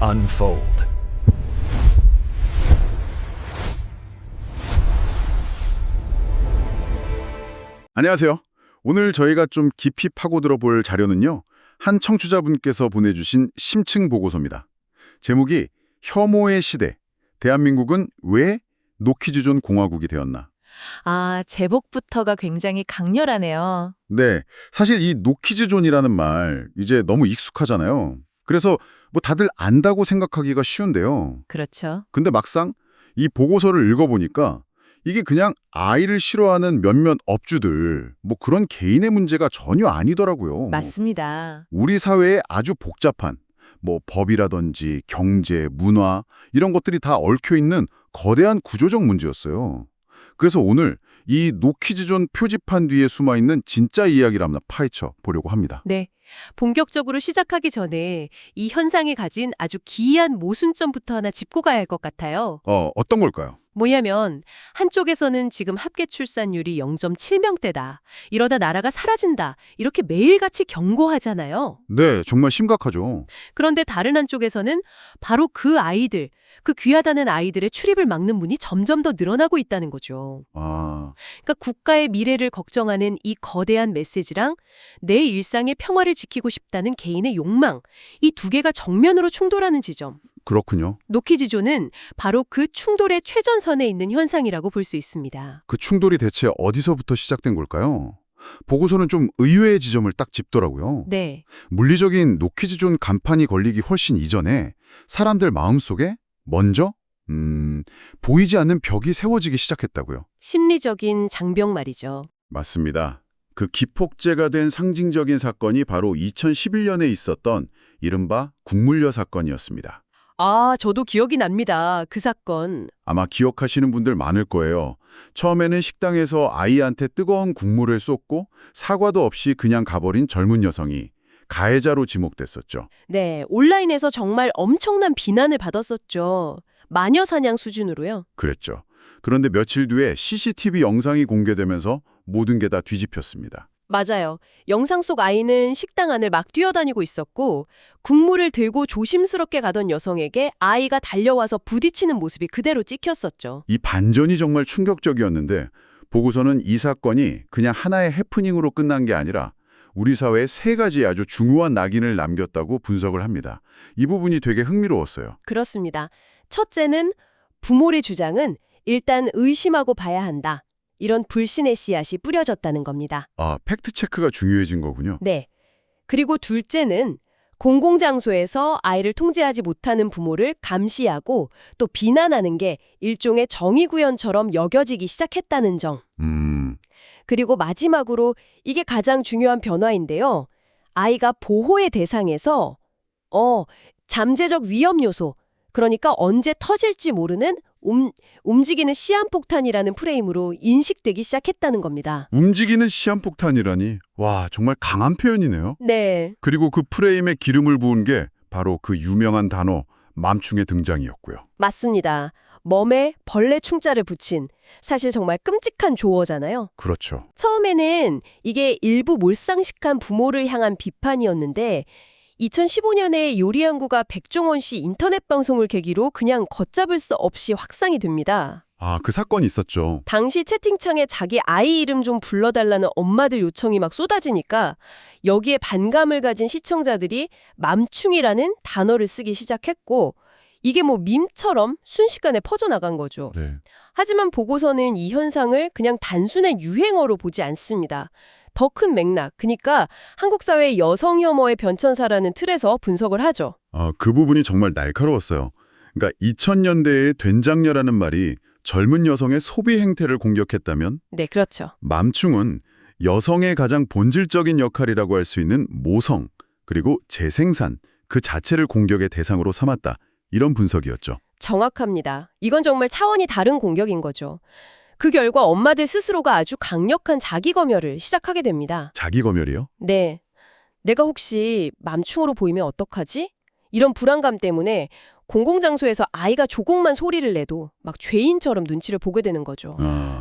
unfold. 안녕하세요. 오늘 저희가 좀 깊이 파고들어 볼 자료는요. 한 청취자분께서 보내주신 심층 보고서입니다. 제목이 혐오의 시대, 대한민국은 왜 노키즈존 공화국이 되었나? 아, 제목부터가 굉장히 강렬하네요. 네, 사실 이 노키즈존이라는 말 이제 너무 익숙하잖아요. 그래서 뭐 다들 안다고 생각하기가 쉬운데요. 그렇죠. 근데 막상 이 보고서를 읽어보니까 이게 그냥 아이를 싫어하는 몇몇 업주들, 뭐 그런 개인의 문제가 전혀 아니더라고요. 맞습니다. 우리 사회에 아주 복잡한 뭐 법이라든지 경제, 문화 이런 것들이 다 얽혀 있는 거대한 구조적 문제였어요. 그래서 오늘 이 노키즈존 표지판 뒤에 숨어있는 진짜 이야기를 한번 파헤쳐 보려고 합니다. 네. 본격적으로 시작하기 전에 이 현상이 가진 아주 기이한 모순점부터 하나 짚고 가야 할 것 같아요. 어떤 걸까요? 뭐냐면 한쪽에서는 지금 합계 출산율이 0.7명대다. 이러다 나라가 사라진다. 이렇게 매일같이 경고하잖아요. 네, 정말 심각하죠. 그런데 다른 한쪽에서는 바로 그 아이들, 그 귀하다는 아이들의 출입을 막는 문이 점점 더 늘어나고 있다는 거죠. 아, 그러니까 국가의 미래를 걱정하는 이 거대한 메시지랑 내 일상의 평화를 지키고 싶다는 개인의 욕망, 이 두 개가 정면으로 충돌하는 지점. 그렇군요. 노키즈존은 바로 그 충돌의 최전선에 있는 현상이라고 볼 수 있습니다. 그 충돌이 대체 어디서부터 시작된 걸까요? 보고서는 좀 의외의 지점을 딱 짚더라고요. 네, 물리적인 노키즈존 간판이 걸리기 훨씬 이전에 사람들 마음속에 먼저 보이지 않는 벽이 세워지기 시작했다고요. 심리적인 장벽 말이죠. 맞습니다. 그 기폭제가 된 상징적인 사건이 바로 2011년에 있었던 이른바 국물려 사건이었습니다. 아, 저도 기억이 납니다. 그 사건. 아마 기억하시는 분들 많을 거예요. 처음에는 식당에서 아이한테 뜨거운 국물을 쏟고 사과도 없이 그냥 가버린 젊은 여성이 가해자로 지목됐었죠. 네, 온라인에서 정말 엄청난 비난을 받았었죠. 마녀 사냥 수준으로요. 그랬죠. 그런데 며칠 뒤에 CCTV 영상이 공개되면서 모든 게 다 뒤집혔습니다. 맞아요. 영상 속 아이는 식당 안을 막 뛰어다니고 있었고 국물을 들고 조심스럽게 가던 여성에게 아이가 달려와서 부딪히는 모습이 그대로 찍혔었죠. 이 반전이 정말 충격적이었는데 보고서는 이 사건이 그냥 하나의 해프닝으로 끝난 게 아니라 우리 사회에 세 가지 아주 중요한 낙인을 남겼다고 분석을 합니다. 이 부분이 되게 흥미로웠어요. 그렇습니다. 첫째는 부모의 주장은 일단 의심하고 봐야 한다. 이런 불신의 씨앗이 뿌려졌다는 겁니다. 아, 팩트체크가 중요해진 거군요. 네. 그리고 둘째는 공공장소에서 아이를 통제하지 못하는 부모를 감시하고 또 비난하는 게 일종의 정의구현처럼 여겨지기 시작했다는 점. 그리고 마지막으로 이게 가장 중요한 변화인데요. 아이가 보호의 대상에서 잠재적 위험 요소, 그러니까 언제 터질지 모르는 움직이는 시한폭탄이라는 프레임으로 인식되기 시작했다는 겁니다. 움직이는 시한폭탄이라니. 와, 정말 강한 표현이네요. 네. 그리고 그 프레임에 기름을 부은 게 바로 그 유명한 단어 맘충의 등장이었고요. 맞습니다. 멈에 벌레 충자를 붙인 사실 정말 끔찍한 조어잖아요. 그렇죠. 처음에는 이게 일부 몰상식한 부모를 향한 비판이었는데 2015년에 요리연구가 백종원 씨 인터넷 방송을 계기로 그냥 걷잡을 수 없이 확산이 됩니다. 아, 그 사건이 있었죠. 당시 채팅창에 자기 아이 이름 좀 불러달라는 엄마들 요청이 막 쏟아지니까 여기에 반감을 가진 시청자들이 맘충이라는 단어를 쓰기 시작했고 이게 뭐 밈처럼 순식간에 퍼져나간 거죠. 네. 하지만 보고서는 이 현상을 그냥 단순한 유행어로 보지 않습니다. 더 큰 맥락, 그러니까 한국 사회의 여성 혐오의 변천사라는 틀에서 분석을 하죠. 그 부분이 정말 날카로웠어요. 그러니까 2000년대의 된장녀라는 말이 젊은 여성의 소비 행태를 공격했다면 네, 그렇죠. 맘충은 여성의 가장 본질적인 역할이라고 할 수 있는 모성, 그리고 재생산, 그 자체를 공격의 대상으로 삼았다. 이런 분석이었죠. 정확합니다. 이건 정말 차원이 다른 공격인 거죠. 그 결과 엄마들 스스로가 아주 강력한 자기검열을 시작하게 됩니다. 자기 검열이요? 네. 내가 혹시 맘충으로 보이면 어떡하지? 이런 불안감 때문에 공공장소에서 아이가 조금만 소리를 내도 막 죄인처럼 눈치를 보게 되는 거죠.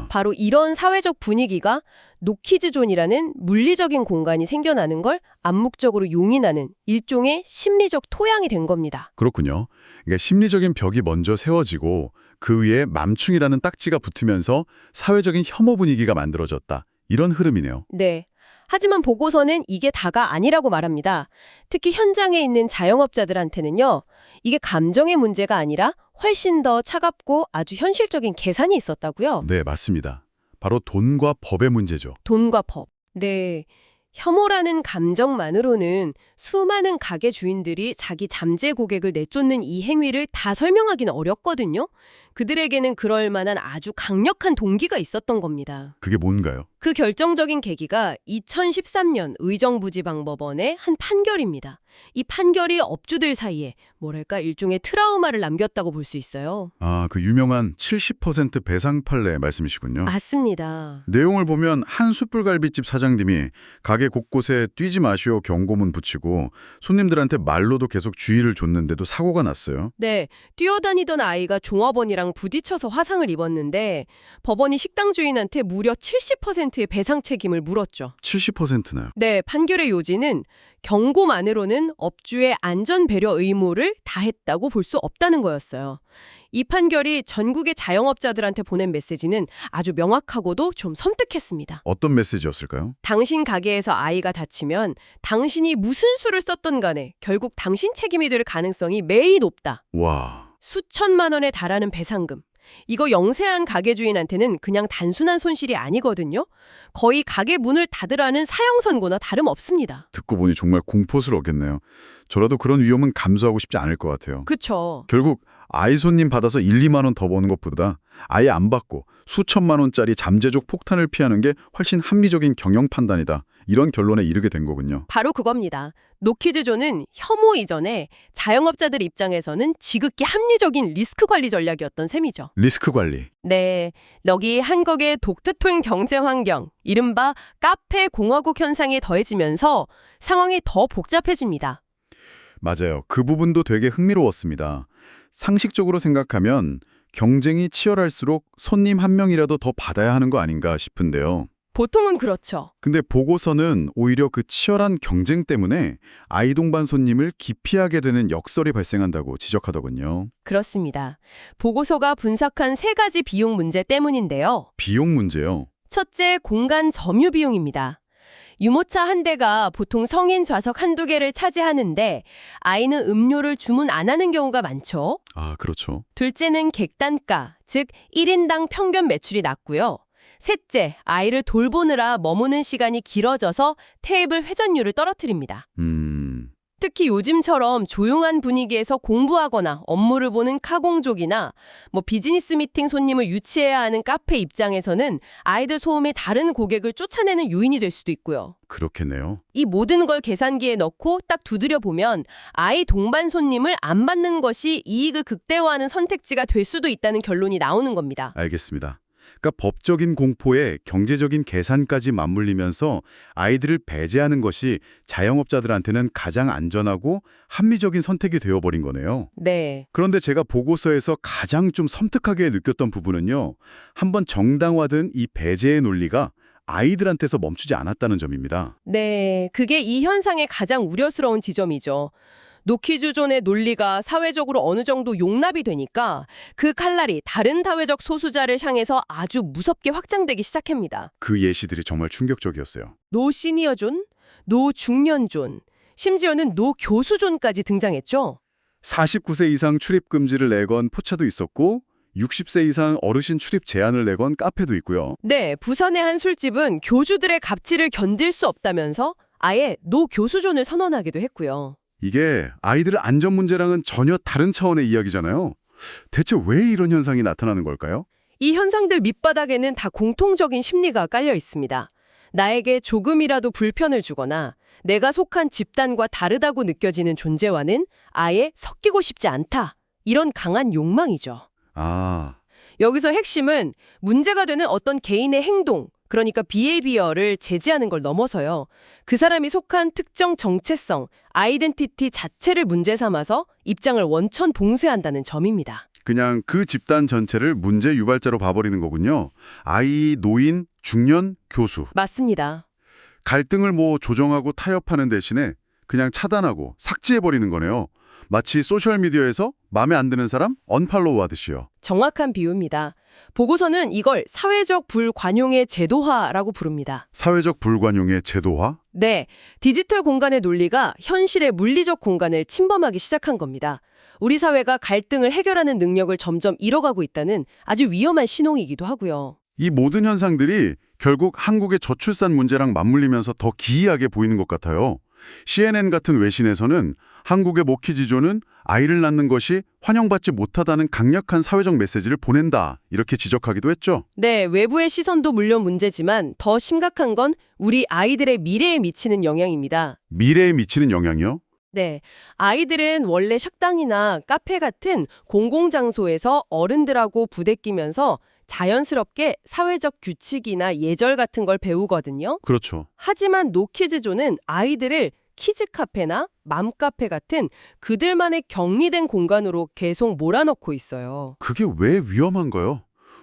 바로 이런 사회적 분위기가 노키즈존이라는 물리적인 공간이 생겨나는 걸 암묵적으로 용인하는 일종의 심리적 토양이 된 겁니다. 그렇군요. 그러니까 심리적인 벽이 먼저 세워지고 그 위에 맘충이라는 딱지가 붙으면서 사회적인 혐오 분위기가 만들어졌다. 이런 흐름이네요. 네. 하지만 보고서는 이게 다가 아니라고 말합니다. 특히 현장에 있는 자영업자들한테는요. 이게 감정의 문제가 아니라 훨씬 더 차갑고 아주 현실적인 계산이 있었다고요. 네, 맞습니다. 바로 돈과 법의 문제죠. 돈과 법. 네. 혐오라는 감정만으로는 수많은 가게 주인들이 자기 잠재 고객을 내쫓는 이 행위를 다 설명하기는 어렵거든요. 그들에게는 그럴 만한 아주 강력한 동기가 있었던 겁니다. 그게 뭔가요? 그 결정적인 계기가 2013년 의정부지방법원의 한 판결입니다. 이 판결이 업주들 사이에 뭐랄까 일종의 트라우마를 남겼다고 볼 수 있어요. 아, 그 유명한 70% 배상 판례 말씀이시군요. 맞습니다. 내용을 보면 한 숯불갈비집 사장님이 가게 곳곳에 뛰지 마시오 경고문 붙이고 손님들한테 말로도 계속 주의를 줬는데도 사고가 났어요. 네, 뛰어다니던 아이가 종업원이랑 부딪혀서 화상을 입었는데 법원이 식당 주인한테 무려 70%의 배상 책임을 물었죠. 70%나요. 네, 판결의 요지는 경고만으로는 업주의 안전 배려 의무를 다했다고 볼 수 없다는 거였어요. 이 판결이 전국의 자영업자들한테 보낸 메시지는 아주 명확하고도 좀 섬뜩했습니다. 어떤 메시지였을까요? 당신 가게에서 아이가 다치면 당신이 무슨 수를 썼던 간에 결국 당신 책임이 될 가능성이 매우 높다. 와, 수천만 원에 달하는 배상금. 이거 영세한 가게 주인한테는 그냥 단순한 손실이 아니거든요. 거의 가게 문을 닫으라는 사형 선고나 다름없습니다. 듣고 보니 정말 공포스럽겠네요. 저라도 그런 위험은 감수하고 싶지 않을 것 같아요. 그쵸. 결국 아이 손님 받아서 1, 2만 원 더 버는 것보다 아예 안 받고 수천만 원짜리 잠재적 폭탄을 피하는 게 훨씬 합리적인 경영 판단이다. 이런 결론에 이르게 된 거군요. 바로 그겁니다. 노키즈존은 혐오 이전에 자영업자들 입장에서는 지극히 합리적인 리스크 관리 전략이었던 셈이죠. 리스크 관리. 네, 여기 한국의 독특한 경제 환경, 이른바 카페 공화국 현상이 더해지면서 상황이 더 복잡해집니다. 맞아요. 그 부분도 되게 흥미로웠습니다. 상식적으로 생각하면 경쟁이 치열할수록 손님 한 명이라도 더 받아야 하는 거 아닌가 싶은데요. 보통은 그렇죠. 근데 보고서는 오히려 그 치열한 경쟁 때문에 아이 동반 손님을 기피하게 되는 역설이 발생한다고 지적하더군요. 그렇습니다. 보고서가 분석한 세 가지 비용 문제 때문인데요. 비용 문제요. 첫째, 공간 점유 비용입니다. 유모차 한 대가 보통 성인 좌석 한두 개를 차지하는데 아이는 음료를 주문 안 하는 경우가 많죠. 아, 그렇죠. 둘째는 객단가, 즉 1인당 평균 매출이 낮고요. 셋째, 아이를 돌보느라 머무는 시간이 길어져서 테이블 회전율을 떨어뜨립니다. 특히 요즘처럼 조용한 분위기에서 공부하거나 업무를 보는 카공족이나 비즈니스 미팅 손님을 유치해야 하는 카페 입장에서는 아이들 소음이 다른 고객을 쫓아내는 요인이 될 수도 있고요. 그렇겠네요. 이 모든 걸 계산기에 넣고 딱 두드려 보면 아이 동반 손님을 안 받는 것이 이익을 극대화하는 선택지가 될 수도 있다는 결론이 나오는 겁니다. 알겠습니다. 그러니까 법적인 공포에 경제적인 계산까지 맞물리면서 아이들을 배제하는 것이 자영업자들한테는 가장 안전하고 합리적인 선택이 되어버린 거네요. 네. 그런데 제가 보고서에서 가장 좀 섬뜩하게 느꼈던 부분은요. 한번 정당화된 이 배제의 논리가 아이들한테서 멈추지 않았다는 점입니다. 네, 그게 이 현상의 가장 우려스러운 지점이죠. 노키즈존의 논리가 사회적으로 어느 정도 용납이 되니까 그 칼날이 다른 사회적 소수자를 향해서 아주 무섭게 확장되기 시작합니다. 그 예시들이 정말 충격적이었어요. 노 시니어존, 노 중년존, 심지어는 노 교수존까지 등장했죠. 49세 이상 출입 금지를 내건 포차도 있었고 60세 이상 어르신 출입 제한을 내건 카페도 있고요. 네, 부산의 한 술집은 교주들의 갑질을 견딜 수 없다면서 아예 노 교수존을 선언하기도 했고요. 이게 아이들의 안전 문제랑은 전혀 다른 차원의 이야기잖아요. 대체 왜 이런 현상이 나타나는 걸까요? 이 현상들 밑바닥에는 다 공통적인 심리가 깔려 있습니다. 나에게 조금이라도 불편을 주거나 내가 속한 집단과 다르다고 느껴지는 존재와는 아예 섞이고 싶지 않다. 이런 강한 욕망이죠. 아, 여기서 핵심은 문제가 되는 어떤 개인의 행동 그러니까 비헤이비어를 제지하는 걸 넘어서요. 그 사람이 속한 특정 정체성, 아이덴티티 자체를 문제 삼아서 입장을 원천 봉쇄한다는 점입니다. 그냥 그 집단 전체를 문제 유발자로 봐버리는 거군요. 아이, 노인, 중년, 교수. 맞습니다. 갈등을 조정하고 타협하는 대신에 그냥 차단하고 삭제해버리는 거네요. 마치 소셜미디어에서 마음에 안 드는 사람 언팔로우 하듯이요. 정확한 비유입니다. 보고서는 이걸 사회적 불관용의 제도화라고 부릅니다. 사회적 불관용의 제도화? 네, 디지털 공간의 논리가 현실의 물리적 공간을 침범하기 시작한 겁니다. 우리 사회가 갈등을 해결하는 능력을 점점 잃어가고 있다는 아주 위험한 신호이기도 하고요. 이 모든 현상들이 결국 한국의 저출산 문제랑 맞물리면서 더 기이하게 보이는 것 같아요. CNN 같은 외신에서는 한국의 모키지조는 아이를 낳는 것이 환영받지 못하다는 강력한 사회적 메시지를 보낸다, 이렇게 지적하기도 했죠. 네, 외부의 시선도 물론 문제지만 더 심각한 건 우리 아이들의 미래에 미치는 영향입니다. 미래에 미치는 영향이요? 네, 아이들은 원래 식당이나 카페 같은 공공장소에서 어른들하고 부대끼면서 자연스럽게 사회적 규칙이나 예절 같은 걸 배우거든요. 그렇죠. 하지만 노키즈존은 아이들을 키즈카페나 맘카페 같은 그들만의 격리된 공간으로 계속 몰아넣고 있어요. 그게 왜 위험한가요?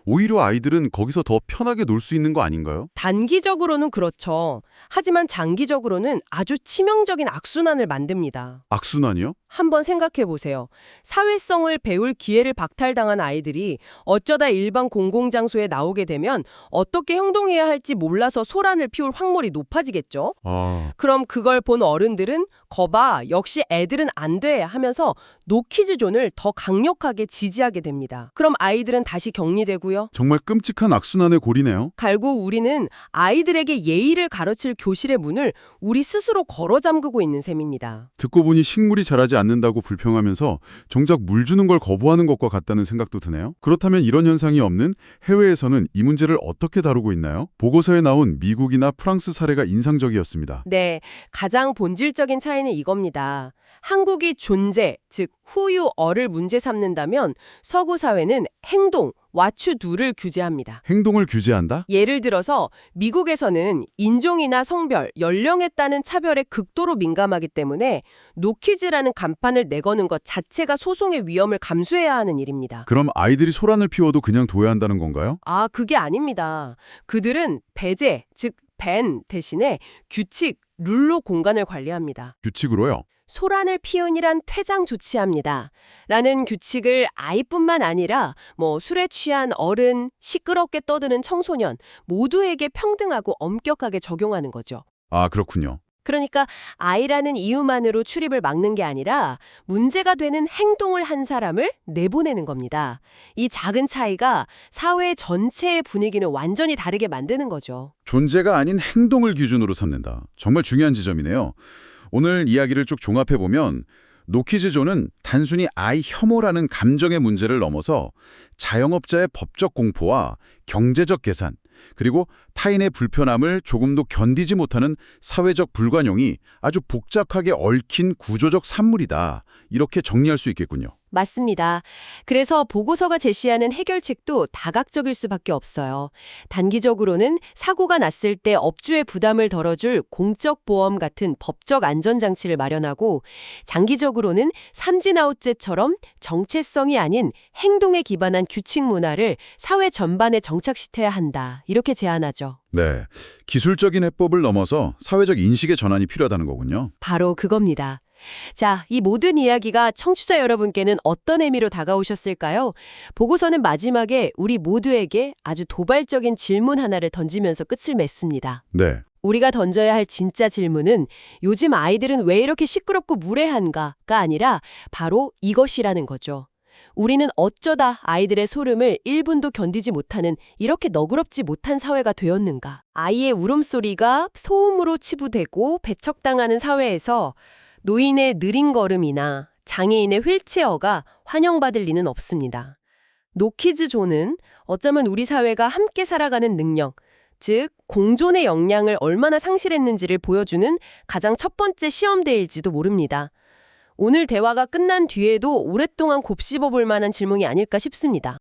오히려 아이들은 거기서 더 편하게 놀 수 있는 거 아닌가요? 단기적으로는 그렇죠. 하지만 장기적으로는 아주 치명적인 악순환을 만듭니다. 악순환이요? 한번 생각해 보세요. 사회성을 배울 기회를 박탈당한 아이들이 어쩌다 일반 공공장소에 나오게 되면 어떻게 행동해야 할지 몰라서 소란을 피울 확률이 높아지겠죠? 그럼 그걸 본 어른들은 거봐, 역시 애들은 안 돼 하면서 노키즈존을 더 강력하게 지지하게 됩니다. 그럼 아이들은 다시 격리되고요. 정말 끔찍한 악순환의 고리네요. 결국 우리는 아이들에게 예의를 가르칠 교실의 문을 우리 스스로 걸어 잠그고 있는 셈입니다. 듣고 보니 식물이 자라지 않는다고 불평하면서 정작 물 주는 걸 거부하는 것과 같다는 생각도 드네요. 그렇다면 이런 현상이 없는 해외에서는 이 문제를 어떻게 다루고 있나요? 보고서에 나온 미국이나 프랑스 사례가 인상적이었습니다. 네, 가장 본질적인 차이는 이겁니다. 한국이 존재, 즉 후유어를 문제 삼는다면 서구 사회는 행동, 와추두를 규제합니다. 행동을 규제한다? 예를 들어서 미국에서는 인종이나 성별, 연령에 따른 차별에 극도로 민감하기 때문에 노키즈라는 간판을 내거는 것 자체가 소송의 위험을 감수해야 하는 일입니다. 그럼 아이들이 소란을 피워도 그냥 둬야 한다는 건가요? 아, 그게 아닙니다. 그들은 배제, 즉 밴 대신에 규칙, 룰로 공간을 관리합니다. 규칙으로요? 소란을 피운이란 퇴장 조치합니다. 라는 규칙을 아이뿐만 아니라 술에 취한 어른, 시끄럽게 떠드는 청소년 모두에게 평등하고 엄격하게 적용하는 거죠. 아, 그렇군요. 그러니까 아이라는 이유만으로 출입을 막는 게 아니라 문제가 되는 행동을 한 사람을 내보내는 겁니다. 이 작은 차이가 사회 전체의 분위기는 완전히 다르게 만드는 거죠. 존재가 아닌 행동을 기준으로 삼는다. 정말 중요한 지점이네요. 오늘 이야기를 쭉 종합해보면 노키즈존은 단순히 아이 혐오라는 감정의 문제를 넘어서 자영업자의 법적 공포와 경제적 계산, 그리고 타인의 불편함을 조금도 견디지 못하는 사회적 불관용이 아주 복잡하게 얽힌 구조적 산물이다. 이렇게 정리할 수 있겠군요. 맞습니다. 그래서 보고서가 제시하는 해결책도 다각적일 수밖에 없어요. 단기적으로는 사고가 났을 때 업주의 부담을 덜어줄 공적 보험 같은 법적 안전장치를 마련하고, 장기적으로는 삼진아웃제처럼 정체성이 아닌 행동에 기반한 규칙 문화를 사회 전반에 정착시켜야 한다. 이렇게 제안하죠. 네, 기술적인 해법을 넘어서 사회적 인식의 전환이 필요하다는 거군요. 바로 그겁니다. 자, 이 모든 이야기가 청취자 여러분께는 어떤 의미로 다가오셨을까요? 보고서는 마지막에 우리 모두에게 아주 도발적인 질문 하나를 던지면서 끝을 맺습니다. 네. 우리가 던져야 할 진짜 질문은 요즘 아이들은 왜 이렇게 시끄럽고 무례한가가 아니라 바로 이것이라는 거죠. 우리는 어쩌다 아이들의 소름을 1분도 견디지 못하는 이렇게 너그럽지 못한 사회가 되었는가? 아이의 울음소리가 소음으로 치부되고 배척당하는 사회에서 노인의 느린 걸음이나 장애인의 휠체어가 환영받을 리는 없습니다. 노키즈존은 어쩌면 우리 사회가 함께 살아가는 능력, 즉 공존의 역량을 얼마나 상실했는지를 보여주는 가장 첫 번째 시험대일지도 모릅니다. 오늘 대화가 끝난 뒤에도 오랫동안 곱씹어 볼 만한 질문이 아닐까 싶습니다.